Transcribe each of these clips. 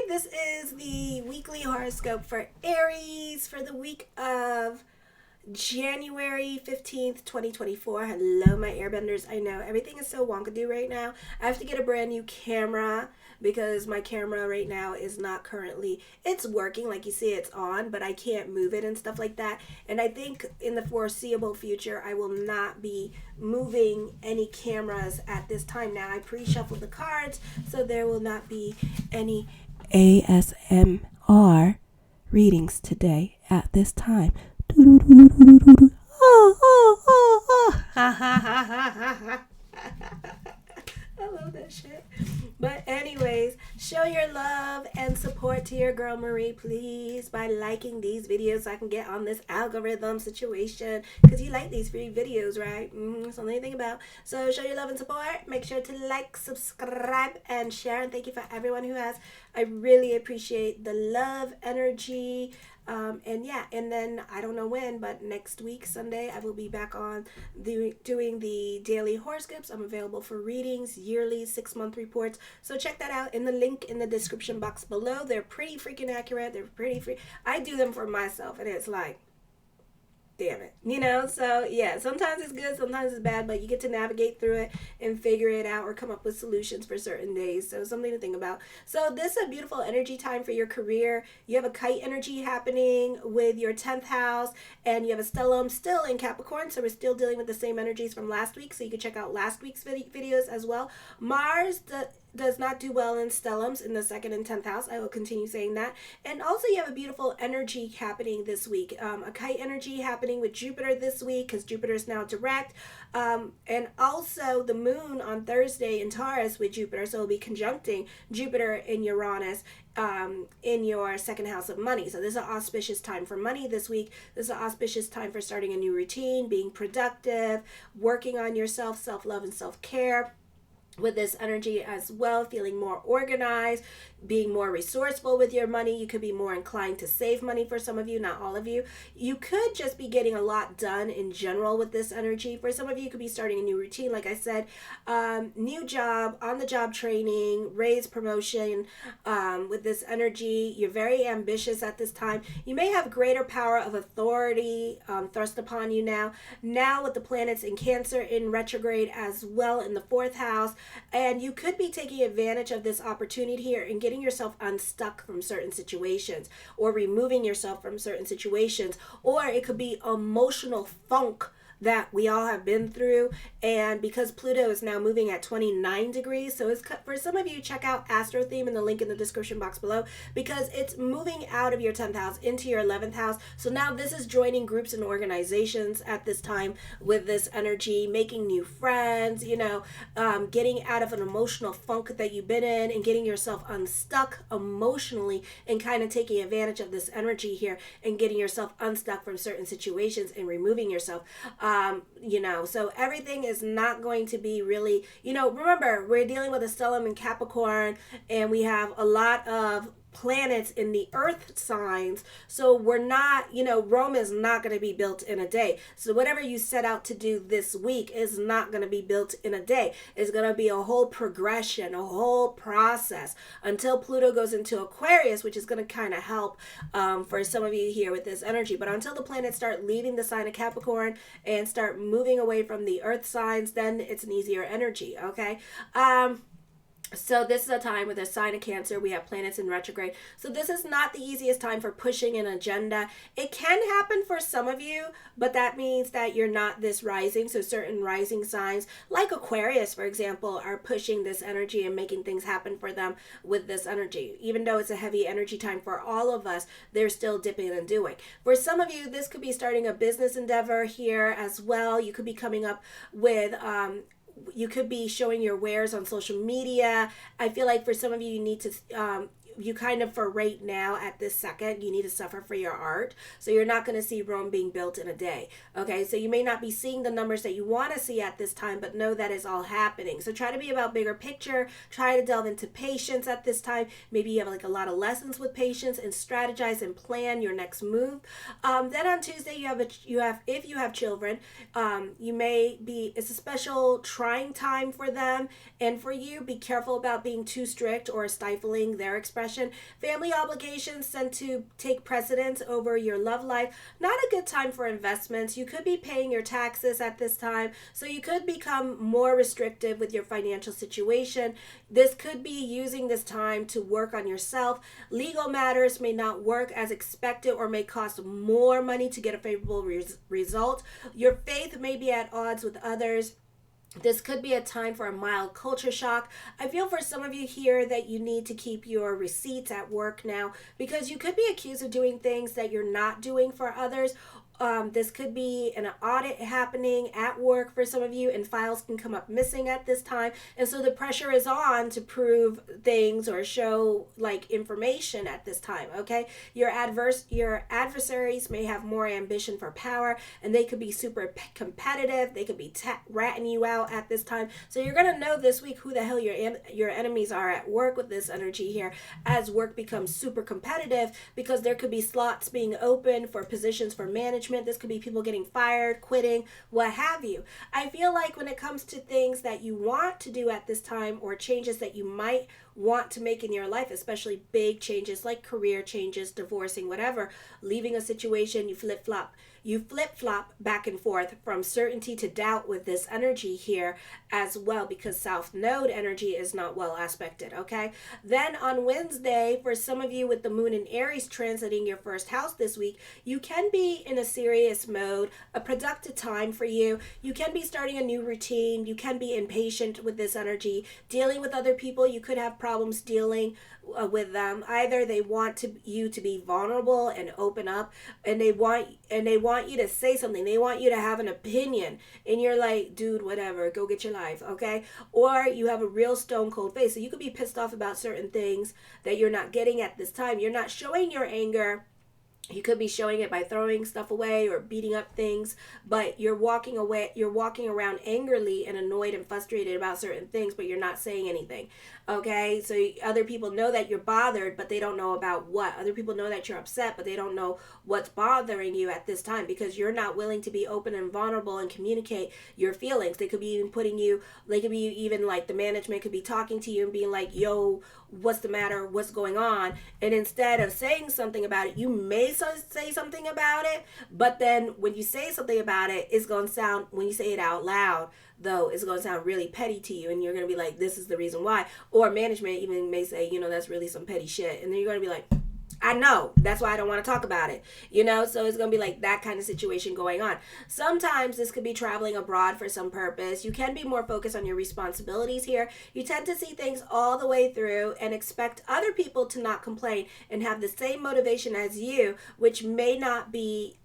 This is the weekly horoscope for Aries for the week of January 15th, 2024. Hello, my airbenders. I know everything is so wonkadoo right now. I have to get a brand new camera because my camera right now is not currently, it's working, like you see it's on, but I can't move it and stuff like that. And I think in the foreseeable future, I will not be moving any cameras at this time. Now, I pre-shuffled the cards, so there will not be any ASMR readings today at this time. I love that shit. But anyways, show your love and support to your girl Marie, please, by liking these videos so I can get on this algorithm situation. Because you like these free videos, right? Something to think about. So show your love and support. Make sure to like, subscribe, and share. And thank you for everyone who has. I really appreciate the love, energy. And then I don't know when, but next week, Sunday, I will be back on doing the daily horoscopes. I'm available for readings, yearly, 6-month reports. So check that out in the link in the description box below. They're pretty freaking accurate. They're pretty free. I do them for myself, and it's like, damn it, so yeah, sometimes it's good, sometimes it's bad, but you get to navigate through it and figure it out or come up with solutions for certain days. So something to think about. So this is a beautiful energy time for your career. You have a kite energy happening with your 10th house, and you have a stellium still in Capricorn, so we're still dealing with the same energies from last week, so you can check out last week's videos as well. Mars does not do well in stelliums in the 2nd and 10th house. I will continue saying that. And also you have a beautiful energy happening this week. A kite energy happening with Jupiter this week because Jupiter is now direct. And also the moon on Thursday in Taurus with Jupiter. So it'll be conjuncting Jupiter and Uranus in your 2nd house of money. So this is an auspicious time for money this week. This is an auspicious time for starting a new routine, being productive, working on yourself, self-love and self-care. With this energy as well, feeling more organized, being more resourceful with your money. You could be more inclined to save money for some of you, not all of you. You could just be getting a lot done in general with this energy. For some of you, you could be starting a new routine, like I said, new job, on-the-job training, raise, promotion. With this energy, you're very ambitious at this time. You may have greater power of authority thrust upon you now. Now with the planets in Cancer in retrograde as well in the 4th house, and you could be taking advantage of this opportunity here and getting yourself unstuck from certain situations or removing yourself from certain situations. Or it could be emotional funk that we all have been through, and because Pluto is now moving at 29 degrees, so it's for some of you, check out Astro Theme in the link in the description box below, because it's moving out of your 10th house into your 11th house. So now this is joining groups and organizations at this time with this energy, making new friends, getting out of an emotional funk that you've been in and getting yourself unstuck emotionally and kind of taking advantage of this energy here and getting yourself unstuck from certain situations and removing yourself. So everything is not going to be really, remember, we're dealing with a stellium in Capricorn, and we have a lot of planets in the earth signs. So we're not, Rome is not going to be built in a day. So whatever you set out to do this week is not going to be built in a day. It's going to be a whole progression, a whole process until Pluto goes into Aquarius, which is going to kind of help for some of you here with this energy. But until the planets start leaving the sign of Capricorn and start moving away from the earth signs, then it's an easier energy. Okay. So this is a time with a sign of Cancer. We have planets in retrograde. So this is not the easiest time for pushing an agenda. It can happen for some of you, but that means that you're not this rising. So certain rising signs, like Aquarius, for example, are pushing this energy and making things happen for them with this energy. Even though it's a heavy energy time for all of us, they're still dipping and doing. For some of you, this could be starting a business endeavor here as well. You could be coming up with you could be showing your wares on social media. I feel like for some of you, you need to you kind of, for right now at this second, you need to suffer for your art. So you're not going to see Rome being built in a day. Okay, so you may not be seeing the numbers that you want to see at this time, but know that is all happening. So try to be about bigger picture. Try to delve into patience at this time. Maybe you have like a lot of lessons with patience, and strategize and plan your next move. Then on Tuesday, if you have children, you may be, it's a special trying time for them and for you. Be careful about being too strict or stifling their expression depression. Family obligations tend to take precedence over your love life. Not a good time for investments. You could be paying your taxes at this time, so you could become more restrictive with your financial situation. This could be using this time to work on yourself. Legal matters may not work as expected or may cost more money to get a favorable result. Your faith may be at odds with others. This could be a time for a mild culture shock. I feel for some of you here that you need to keep your receipts at work now, because you could be accused of doing things that you're not doing for others. This could be an audit happening at work for some of you, and files can come up missing at this time. And so the pressure is on to prove things or show like information at this time, okay? Your adversaries may have more ambition for power, and they could be super competitive. They could be ratting you out at this time. So you're going to know this week who the hell your enemies are at work with this energy here, as work becomes super competitive, because there could be slots being open for positions for management. This could be people getting fired, quitting, what have you. I feel like when it comes to things that you want to do at this time, or changes that you might want to make in your life, especially big changes like career changes, divorcing, whatever, leaving a situation, you flip-flop back and forth from certainty to doubt with this energy here as well, because South Node energy is not well aspected, okay? Then on Wednesday, for some of you with the moon in Aries transiting your first house this week, you can be in a serious mode, a productive time for you. You can be starting a new routine. You can be impatient with this energy, dealing with other people. You could have problems dealing with them. Either they want you to be vulnerable and open up, and they want you to say something. They want you to have an opinion, and you're like, dude, whatever, go get your life, okay? Or you have a real stone cold face. So you could be pissed off about certain things that you're not getting at this time. You're not showing your anger. You could be showing it by throwing stuff away or beating up things, but you're walking around angrily and annoyed and frustrated about certain things, but you're not saying anything. Okay, so other people know that you're bothered, but they don't know about what. Other people know that you're upset, but they don't know what's bothering you at this time, because you're not willing to be open and vulnerable and communicate your feelings. They could be even like the management could be talking to you and being like, yo, what's the matter? What's going on? And instead of saying something about it, you may say something about it, but then when you say something about it, it's going to sound, when you say it out loud, though, it's going to sound really petty to you, and you're going to be like, this is the reason why. Or management even may say, that's really some petty shit, and then you're going to be like, I know, that's why I don't want to talk about it, so it's going to be like that kind of situation going on. Sometimes this could be traveling abroad for some purpose. You can be more focused on your responsibilities here. You tend to see things all the way through and expect other people to not complain and have the same motivation as you, which may not be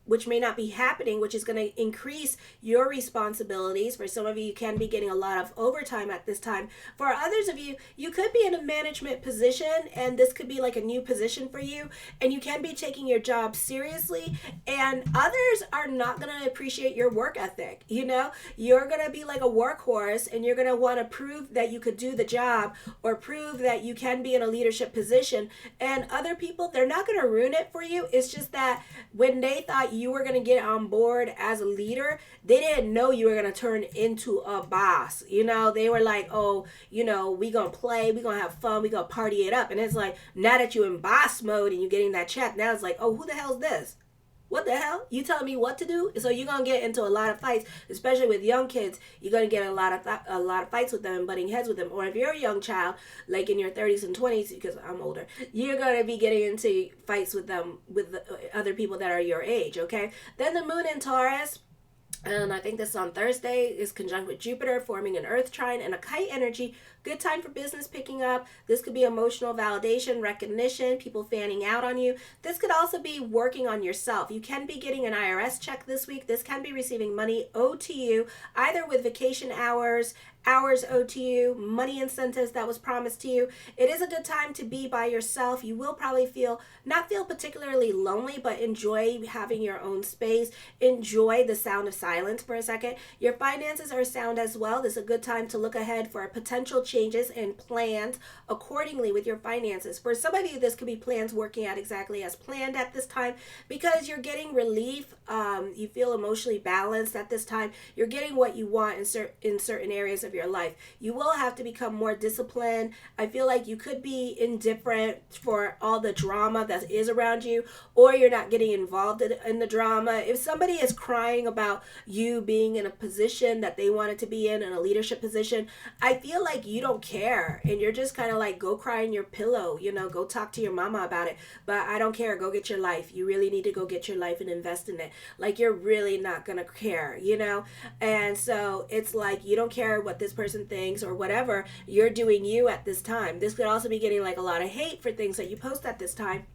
happening, which is going to increase your responsibilities. For some of you, you can be getting a lot of overtime at this time. For others of you, you could be in a management position, and this could be like a new position for you, and you can be taking your job seriously, and others are not going to appreciate your work ethic. You're going to be like a workhorse, and you're going to want to prove that you could do the job or prove that you can be in a leadership position, and other people, they're not going to ruin it for you. It's just that when they thought you were going to get on board as a leader, they didn't know you were going to turn into a boss. They were like, oh, we going to play, we going to have fun, we going to party it up. And it's like, now that you're in boss mode and you're getting that check, now it's like, oh, who the hell is this? What the hell? You telling me what to do? So you're going to get into a lot of fights, especially with young kids. You're going to get a lot of fights with them and butting heads with them. Or if you're a young child, like in your 30s and 20s, because I'm older, you're going to be getting into fights with them, with other people that are your age, okay? Then the moon in Taurus, and I think this is on Thursday, is conjunct with Jupiter, forming an earth trine and a kite energy. Good time for business picking up. This could be emotional validation, recognition, people fanning out on you. This could also be working on yourself. You can be getting an IRS check this week. This can be receiving money owed to you, either with vacation hours owed to you, money incentives that was promised to you. It is a good time to be by yourself. You will probably not feel particularly lonely, but enjoy having your own space. Enjoy the sound of silence for a second. Your finances are sound as well. This is a good time to look ahead for a potential changes and plans accordingly with your finances. For some of you, this could be plans working out exactly as planned at this time because you're getting relief. You feel emotionally balanced at this time. You're getting what you want in certain areas of your life. You will have to become more disciplined. I feel like you could be indifferent for all the drama that is around you, or you're not getting involved in the drama. If somebody is crying about you being in a position that they wanted to be in a leadership position, I feel like you don't care and you're just kind of like, go cry in your pillow, go talk to your mama about it. But I don't care. Go get your life. You really need to go get your life and invest in it. Like, you're really not gonna care, and so it's like you don't care what this person thinks or whatever. You're doing you at this time. This could also be getting like a lot of hate for things that you post at this time,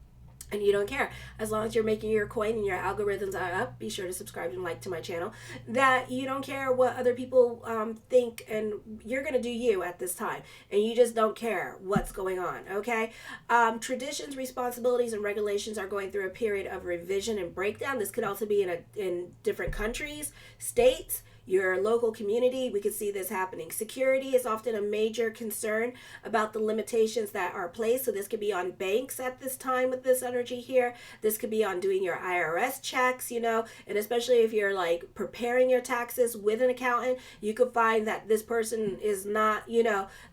and you don't care. As long as you're making your coin and your algorithms are up, be sure to subscribe and like to my channel, that you don't care what other people think, and you're going to do you at this time, and you just don't care what's going on, okay? Traditions, responsibilities, and regulations are going through a period of revision and breakdown. This could also be in different countries, states, your local community. We could see this happening. Security is often a major concern about the limitations that are placed. So this could be on banks at this time with this energy here. This could be on doing your IRS checks, and especially if you're like preparing your taxes with an accountant, you could find that this person is not,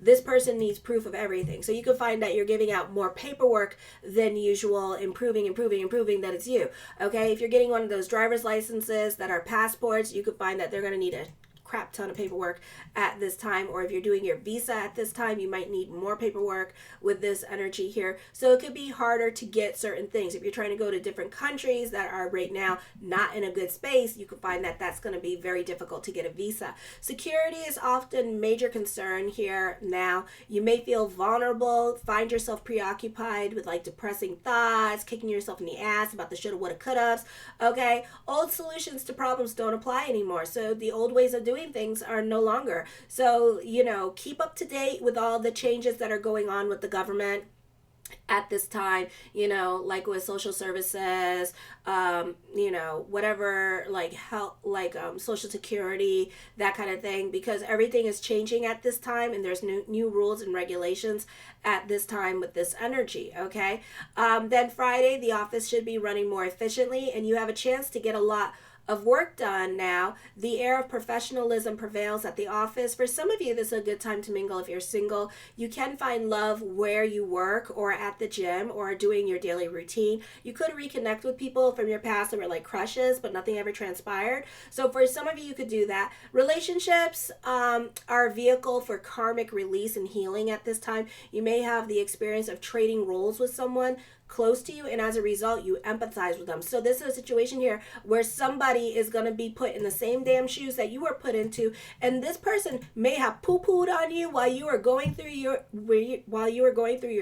this person needs proof of everything. So you could find that you're giving out more paperwork than usual, improving that it's you. Okay, if you're getting one of those driver's licenses that are passports, you could find that they're going to need a crap ton of paperwork at this time. Or if you're doing your visa at this time, you might need more paperwork with this energy here. So it could be harder to get certain things. If you're trying to go to different countries that are right now not in a good space, you could find that that's going to be very difficult to get a visa. Security is often major concern here now. You may feel vulnerable, find yourself preoccupied with like depressing thoughts, kicking yourself in the ass about the shoulda, woulda, couldas. Okay, old solutions to problems don't apply anymore. So the old ways of doing things are no longer. So, keep up to date with all the changes that are going on with the government at this time, like with social services, whatever, like health, like social security, that kind of thing, because everything is changing at this time, and there's new rules and regulations at this time with this energy, okay? Then Friday, the office should be running more efficiently, and you have a chance to get a lot of work done now. The air of professionalism prevails at the office. For some of you, this is a good time to mingle if you're single. You can find love where you work or at the gym or doing your daily routine. You could reconnect with people from your past that were like crushes, but nothing ever transpired. So for some of you, you could do that. Relationships are a vehicle for karmic release and healing at this time. You may have the experience of trading roles with someone close to you, and as a result you empathize with them. So this is a situation here where somebody is going to be put in the same damn shoes that you were put into, and this person may have poo-pooed on you while you were going through your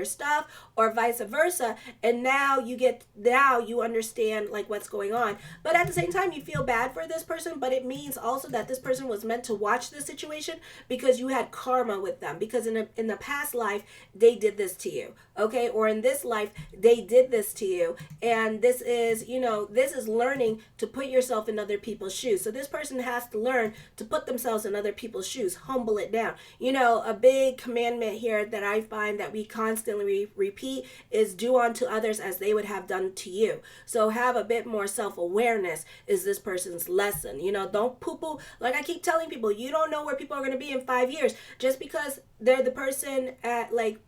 stuff, or vice versa, and now you understand like what's going on. But at the same time, you feel bad for this person, but it means also that this person was meant to watch this situation because you had karma with them, because in the past life they did this to you, okay? Or in this life they did this to you, and this is learning to put yourself in other people's shoes. So this person has to learn to put themselves in other people's shoes, humble it down. A big commandment here that I find that we constantly repeat is do unto others as they would have done to you. So have a bit more self-awareness is this person's lesson. Don't poo-poo. Like I keep telling people, you don't know where people are going to be in 5 years just because they're the person at like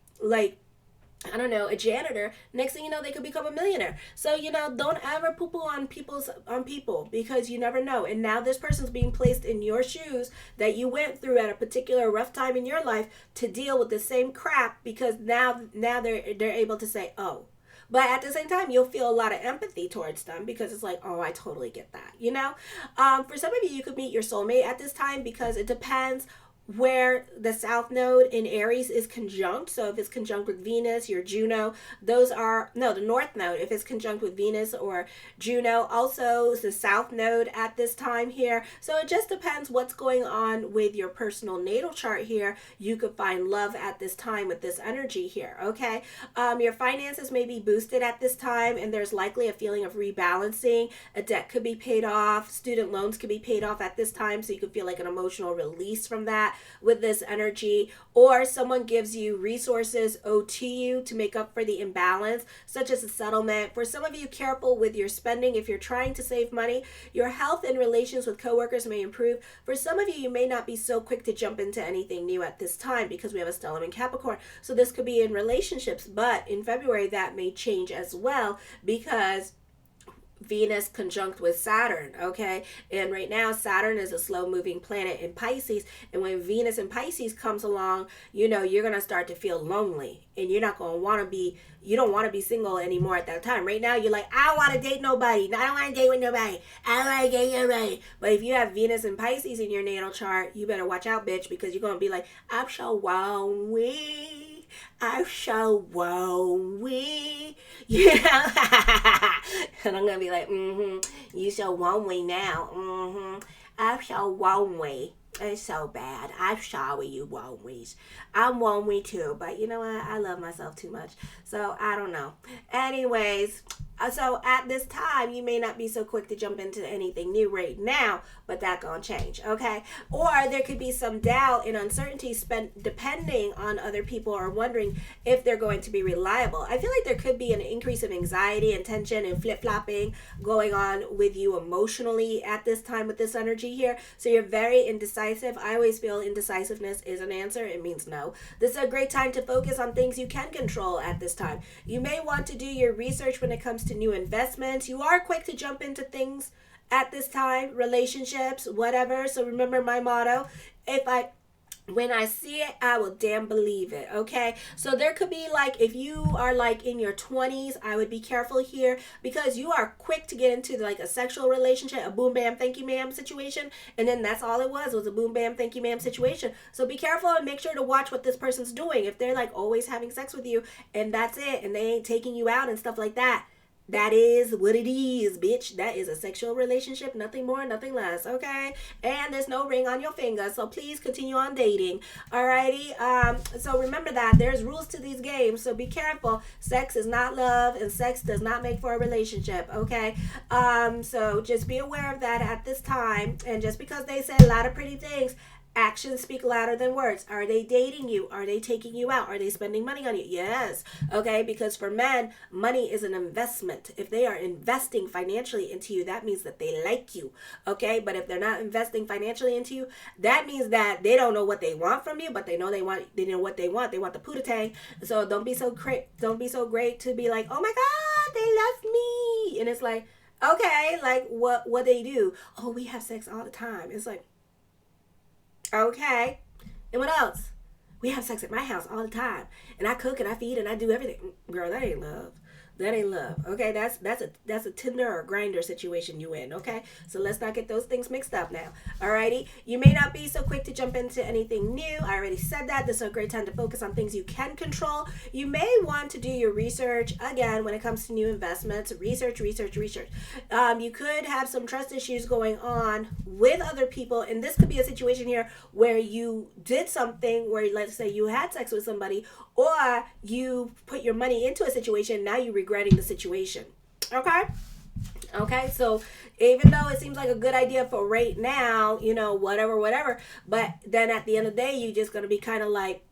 I don't know, a janitor. Next thing you know, they could become a millionaire. So, don't ever poo-poo on people, because you never know. And now this person's being placed in your shoes that you went through at a particular rough time in your life to deal with the same crap, because now they're able to say, oh. But at the same time, you'll feel a lot of empathy towards them, because it's like, oh, I totally get that, For some of you could meet your soulmate at this time, because it depends where the South Node in Aries is conjunct. So if it's conjunct with Venus, your Juno, the North Node, if it's conjunct with Venus or Juno, also the South Node at this time here. So it just depends what's going on with your personal natal chart here. You could find love at this time with this energy here, okay? Your finances may be boosted at this time, and there's likely a feeling of rebalancing. A debt could be paid off. Student loans could be paid off at this time, so you could feel like an emotional release from that. that with this energy, or someone gives you resources owed to you to make up for the imbalance, such as a settlement. For some of you, careful with your spending. If you're trying to save money, your health and relations with coworkers may improve. For some of you, you may not be so quick to jump into anything new at this time because we have a stellium in Capricorn. So this could be in relationships, but in February that may change as well because Venus conjunct with Saturn, okay? And right now, Saturn is a slow-moving planet in Pisces. And when Venus in Pisces comes along, you know, you're going to start to feel lonely. And you're not going to want to be, you don't want to be single anymore at that time. Right now, you're like, I don't want to date nobody. I don't want to date with nobody. I don't want to date nobody. But if you have Venus and Pisces in your natal chart, you better watch out, bitch, because you're going to be like, I'm so lonely. I'm so lonely. Yeah. And I'm going to be like, you so lonely now. I'm so lonely. It's so bad. I'm sorry, you lonelies. I'm lonely too, but you know what? I love myself too much. So I don't know. Anyways, so at this time, you may not be so quick to jump into anything new right now, but that gonna change, okay? Or there could be some doubt and uncertainty spent depending on other people or wondering if they're going to be reliable. I feel like there could be an increase of anxiety and tension and flip-flopping going on with you emotionally at this time with this energy here. So you're very indecisive. I always feel indecisiveness is an answer. It means no. This is a great time to focus on things you can control at this time. You may want to do your research when it comes to new investments. You are quick to jump into things at this time, relationships, whatever. So remember my motto, when I see it, I will damn believe it, okay? So there could be like, if you are like in your 20s, I would be careful here because you are quick to get into like a sexual relationship, a boom, bam, thank you, ma'am situation. And then that's all it was a boom, bam, thank you, ma'am situation. So be careful and make sure to watch what this person's doing. If they're like always having sex with you and that's it, and they ain't taking you out and stuff like that, that is what it is, bitch. That is a sexual relationship, nothing more, nothing less, okay? And there's no ring on your finger, so please continue on dating, alrighty? So remember that there's rules to these games, so be careful. Sex is not love, and sex does not make for a relationship, okay? So just be aware of that at this time, and just because they say a lot of pretty things, actions speak louder than words. Are they dating you? Are they taking you out? Are they spending money on you? Yes. Okay, because for men, money is an investment. If they are investing financially into you, that means that they like you. Okay, but if they're not investing financially into you, that means that they don't know what they want from you, but they know what they want. They want the pootatang. So don't be so great to be like, oh my God, they love me. And it's like, okay, like what they do? Oh, we have sex all the time. It's like, okay. And what else? We have sex at my house all the time. And I cook and I feed and I do everything. Girl, that ain't love. That ain't love. Okay, that's a Tinder or Grinder situation you in, okay? So let's not get those things mixed up now. Alrighty? You may not be so quick to jump into anything new. I already said that. This is a great time to focus on things you can control. You may want to do your research, again, when it comes to new investments. Research. You could have some trust issues going on with other people, and this could be a situation here where you did something where, let's say, you had sex with somebody, or you put your money into a situation, now you're regretting the situation. Okay, so even though it seems like a good idea for right now, you know, whatever, but then at the end of the day, you're just going to be kind of like,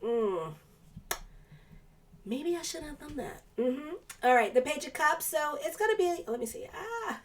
maybe I shouldn't have done that. All right, the Page of Cups. So it's going to be, let me see.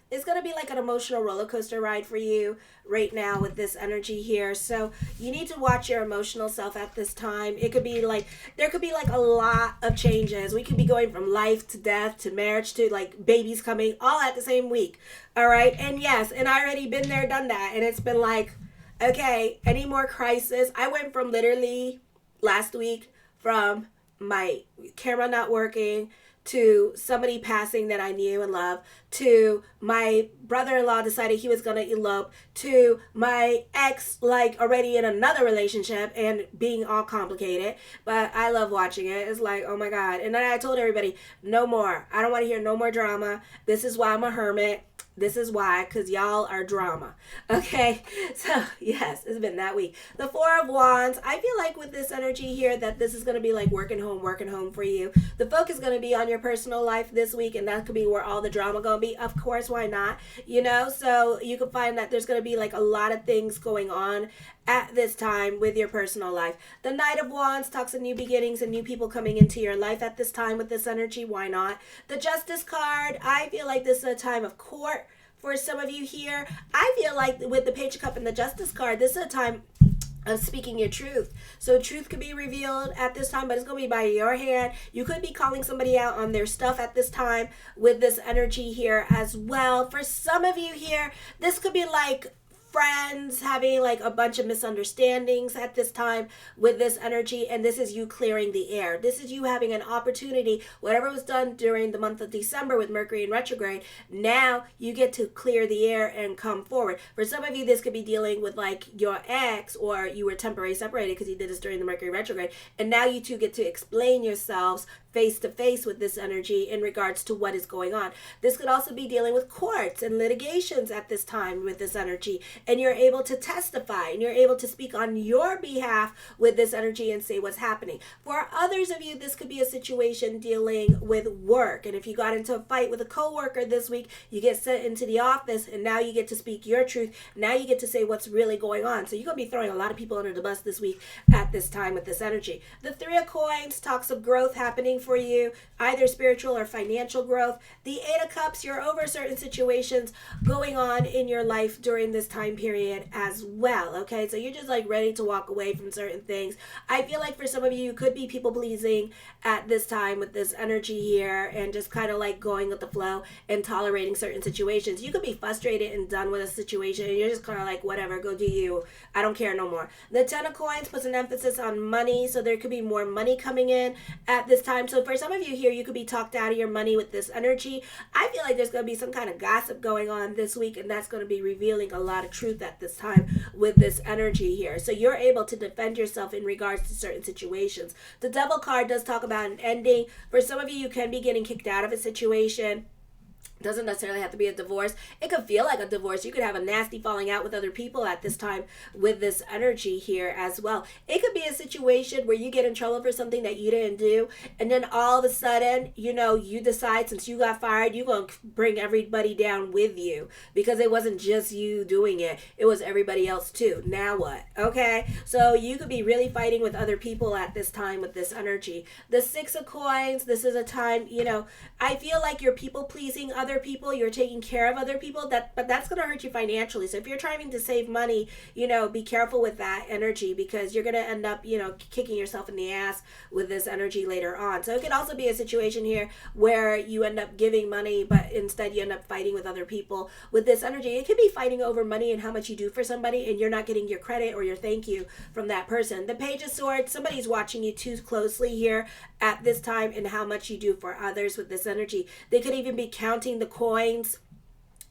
It's going to be like an emotional roller coaster ride for you right now with this energy here. So you need to watch your emotional self at this time. It could be like, there could be like a lot of changes. We could be going from life to death to marriage to like babies coming all at the same week. All right. And yes, and I already been there, done that. And it's been like, okay, any more crisis? I went from literally last week from my camera not working to somebody passing that I knew and loved, to my brother-in-law decided he was going to elope, to my ex like already in another relationship and being all complicated. But I love watching it. It's like, oh my God. And then I told everybody, no more. I don't want to hear no more drama. This is why I'm a hermit. This is why, because y'all are drama. Okay, so yes, it's been that week. The Four of Wands, I feel like with this energy here that this is going to be like working home for you. The focus is going to be on your personal life this week, and that could be where all the drama going to be. Of course, why not? You know, so you can find that there's going to be like a lot of things going on at this time with your personal life. The Knight of Wands talks of new beginnings and new people coming into your life at this time with this energy. Why not? The Justice card, I feel like this is a time of court for some of you here. I feel like with the Page of Cups and the Justice card, this is a time of speaking your truth. So truth could be revealed at this time, but it's going to be by your hand. You could be calling somebody out on their stuff at this time with this energy here as well. For some of you here, this could be like friends having like a bunch of misunderstandings at this time with this energy, and this is you clearing the air. This is you having an opportunity. Whatever was done during the month of December with Mercury in retrograde, now you get to clear the air and come forward. For some of you, this could be dealing with like your ex, or you were temporarily separated because he did this during the Mercury retrograde, and now you two get to explain yourselves face to face with this energy in regards to what is going on. This could also be dealing with courts and litigations at this time with this energy, and you're able to testify and you're able to speak on your behalf with this energy and say what's happening. For others of you, this could be a situation dealing with work, and if you got into a fight with a coworker this week, you get sent into the office and now you get to speak your truth. Now you get to say what's really going on. So you're going to be throwing a lot of people under the bus this week at this time with this energy. The Three of Coins talks of growth happening for you, either spiritual or financial growth. The Eight of Cups, you're over certain situations going on in your life during this time period as well. Okay, so you're just like ready to walk away from certain things. I feel like for some of you, you could be people pleasing at this time with this energy here, and just kind of like going with the flow and tolerating certain situations. You could be frustrated and done with a situation, and you're just kind of like, whatever, go do you. I don't care no more. The Ten of Coins puts an emphasis on money, so there could be more money coming in at this time. So for some of you here, you could be talked out of your money with this energy. I feel like there's going to be some kind of gossip going on this week, and that's going to be revealing a lot of truth at this time with this energy here. So you're able to defend yourself in regards to certain situations. The Devil card does talk about an ending. For some of you, you can be getting kicked out of a situation. Doesn't necessarily have to be a divorce. It could feel like a divorce. You could have a nasty falling out with other people at this time with this energy here as well. It could be a situation where you get in trouble for something that you didn't do, and then all of a sudden, you know, you decide since you got fired, you're going to bring everybody down with you because it wasn't just you doing it. It was everybody else too. Now what? Okay? So you could be really fighting with other people at this time with this energy. The Six of Coins, this is a time, you know, I feel like you're people pleasing other people, you're taking care of other people, but that's going to hurt you financially. So if you're trying to save money, you know, be careful with that energy, because you're going to end up, you know, kicking yourself in the ass with this energy later on. So it could also be a situation here where you end up giving money, but instead you end up fighting with other people with this energy. It could be fighting over money and how much you do for somebody, and you're not getting your credit or your thank you from that person. The Page of Swords, somebody's watching you too closely here at this time and how much you do for others with this energy. They could even be counting the coins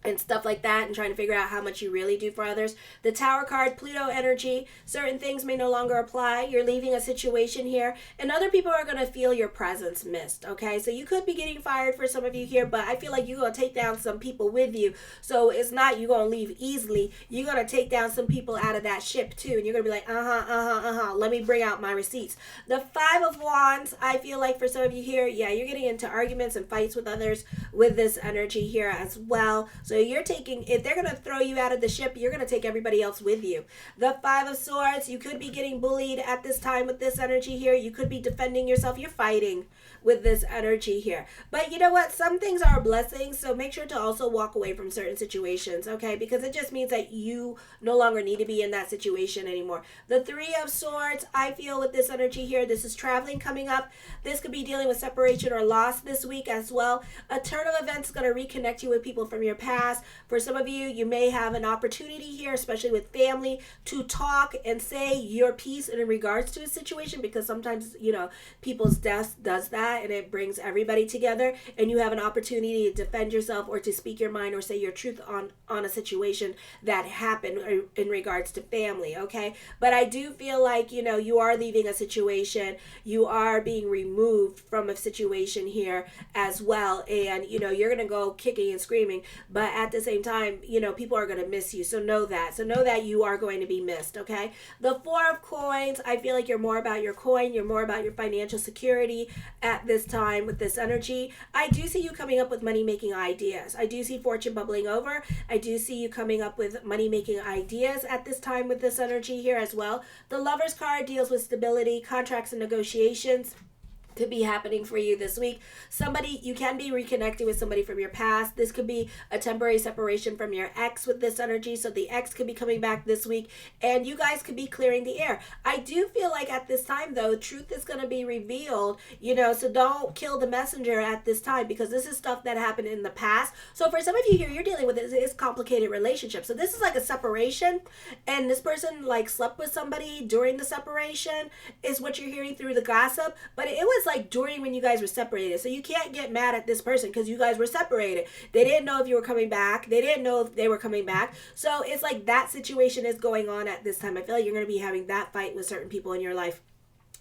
and stuff like that and trying to figure out how much you really do for others. The Tower card, Pluto energy, certain things may no longer apply. You're leaving a situation here, and other people are going to feel your presence missed, okay? So you could be getting fired for some of you here, but I feel like you're going to take down some people with you. So it's not you're going to leave easily. You're going to take down some people out of that ship too, and you're going to be like, let me bring out my receipts. The Five of Wands, I feel like for some of you here, yeah, you're getting into arguments and fights with others with this energy here as well. So you're taking, if they're going to throw you out of the ship, you're going to take everybody else with you. The Five of Swords, you could be getting bullied at this time with this energy here. You could be defending yourself. You're fighting with this energy here. But you know what? Some things are blessings, so make sure to also walk away from certain situations, okay? Because it just means that you no longer need to be in that situation anymore. The Three of Swords, I feel with this energy here, this is traveling coming up. This could be dealing with separation or loss this week as well. A turn of events is going to reconnect you with people from your past. For some of you, you may have an opportunity here, especially with family, to talk and say your piece in regards to a situation, because sometimes, you know, people's death does that and it brings everybody together, and you have an opportunity to defend yourself or to speak your mind or say your truth on a situation that happened in regards to family, okay? But I do feel like, you know, you are leaving a situation, you are being removed from a situation here as well, and, you know, you're going to go kicking and screaming, but at the same time, you know, people are going to miss you. So know that you are going to be missed, okay? The Four of Coins, I feel like you're more about your coin. You're more about your financial security at at this time with this energy. I do see you coming up with money-making ideas. I do see fortune bubbling over. I do see you coming up with money-making ideas at this time with this energy here as well. The Lovers card deals with stability, contracts, and negotiations. Could be happening for you this week. Somebody, you can be reconnecting with somebody from your past. This could be a temporary separation from your ex with this energy. So the ex could be coming back this week and you guys could be clearing the air. I do feel like at this time though, truth is going to be revealed, so don't kill the messenger at this time because this is stuff that happened in the past. So for some of you here, you're dealing with this complicated relationship. So this is like a separation and this person like slept with somebody during the separation is what you're hearing through the gossip. But it was like during when you guys were separated. So you can't get mad at this person because you guys were separated. They didn't know if you were coming back. They didn't know if they were coming back. So it's like that situation is going on at this time. I feel like you're going to be having that fight with certain people in your life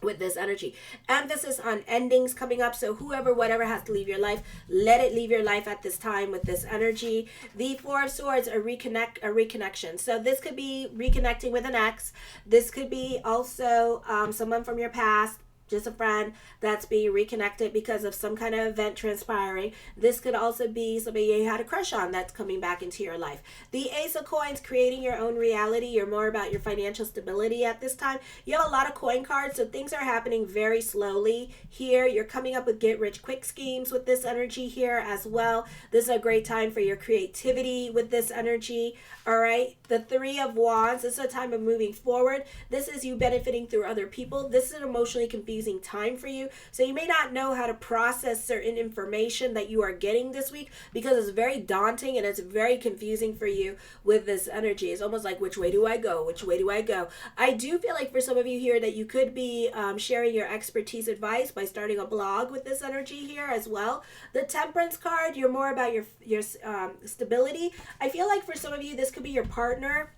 with this energy. Emphasis on endings coming up. So whoever, whatever has to leave your life, let it leave your life at this time with this energy. The Four of Swords, a reconnection. So this could be reconnecting with an ex. This could be also someone from your past, just a friend that's being reconnected because of some kind of event transpiring. This could also be somebody you had a crush on that's coming back into your life. The Ace of Coins, creating your own reality. You're more about your financial stability at this time. You have a lot of coin cards, so things are happening very slowly here. You're coming up with get rich quick schemes with this energy here as well. This is a great time for your creativity with this energy. All right. The Three of Wands, this is a time of moving forward. This is you benefiting through other people. This is an emotionally confusing time for you. So you may not know how to process certain information that you are getting this week because it's very daunting and it's very confusing for you with this energy. It's almost like, which way do I go? Which way do I go? I do feel like for some of you here that you could be sharing your expertise advice by starting a blog with this energy here as well. The Temperance card, you're more about your stability. I feel like for some of you, this could be your partner.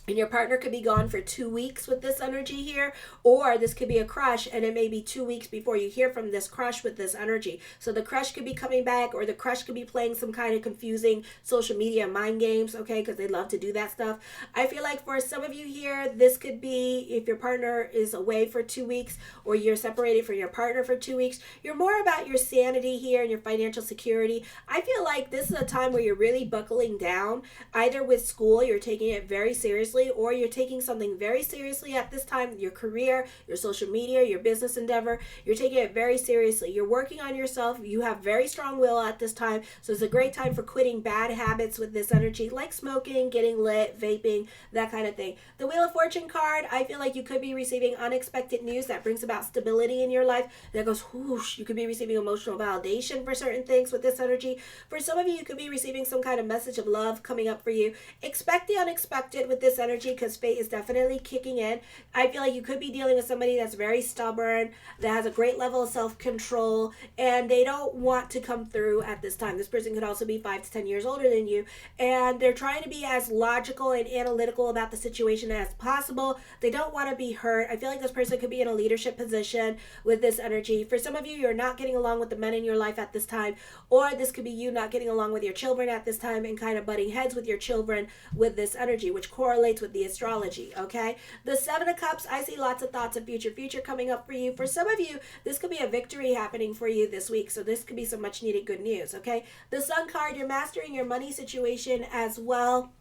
And your partner could be gone for 2 weeks with this energy here, or this could be a crush and it may be 2 weeks before you hear from this crush with this energy. So the crush could be coming back, or the crush could be playing some kind of confusing social media mind games, okay, because they love to do that stuff. I feel like for some of you here, this could be if your partner is away for 2 weeks or you're separated from your partner for 2 weeks, you're more about your sanity here and your financial security. I feel like this is a time where you're really buckling down, either with school, you're taking it very seriously, or you're taking something very seriously at this time, your career, your social media, your business endeavor. You're taking it very seriously. You're working on yourself. You have very strong will at this time. So it's a great time for quitting bad habits with this energy, like smoking, getting lit, vaping, that kind of thing. The Wheel of Fortune card, I feel like you could be receiving unexpected news that brings about stability in your life. That goes whoosh. You could be receiving emotional validation for certain things with this energy. For some of you, you could be receiving some kind of message of love coming up for you. Expect the unexpected with this energy because fate is definitely kicking in. I feel like you could be dealing with somebody that's very stubborn, that has a great level of self-control, and they don't want to come through at this time. This person could also be 5 to 10 years older than you, and they're trying to be as logical and analytical about the situation as possible. They don't want to be hurt. I feel like this person could be in a leadership position with this energy. For some of you, you're not getting along with the men in your life at this time, or this could be you not getting along with your children at this time and kind of butting heads with your children with this energy, which correlates with the astrology, okay? The Seven of Cups, I see lots of thoughts of future coming up for you. For some of you, this could be a victory happening for you this week, so this could be some much needed good news, okay? The Sun card, you're mastering your money situation as well.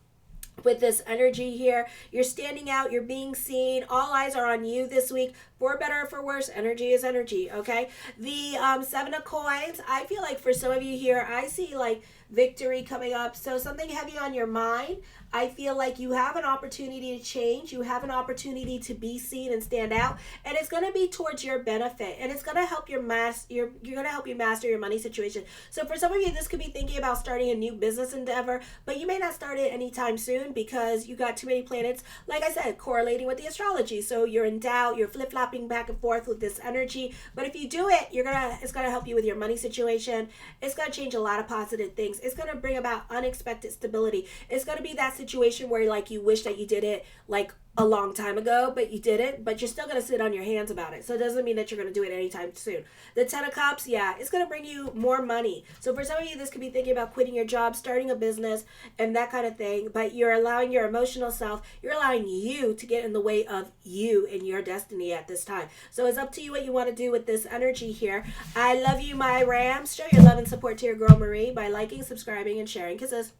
With this energy here, you're standing out, you're being seen, all eyes are on you this week. For better or for worse, energy is energy, okay? The Seven of Coins, I feel like for some of you here, I see like victory coming up. So something heavy on your mind. I feel like you have an opportunity to change. You have an opportunity to be seen and stand out, and it's going to be towards your benefit, and it's going to help you're going to help you master your money situation. So for some of you, this could be thinking about starting a new business endeavor, but you may not start it anytime soon because you got too many planets, like I said, correlating with the astrology. So you're in doubt, you're flip-flopping back and forth with this energy. But if you do it, it's going to help you with your money situation. It's going to change a lot of positive things. It's going to bring about unexpected stability. It's going to be that situation where like you wish that you did it like a long time ago, but you didn't, but you're still going to sit on your hands about it. So it doesn't mean that you're going to do it anytime soon. The Ten of Cups, yeah, it's going to bring you more money. So for some of you, this could be thinking about quitting your job, starting a business, and that kind of thing, but you're allowing your emotional self, you're allowing you to get in the way of you and your destiny at this time. So it's up to you what you want to do with this energy here. I love you, my Rams. Show your love and support to your girl Marie by liking, subscribing, and sharing. Kisses.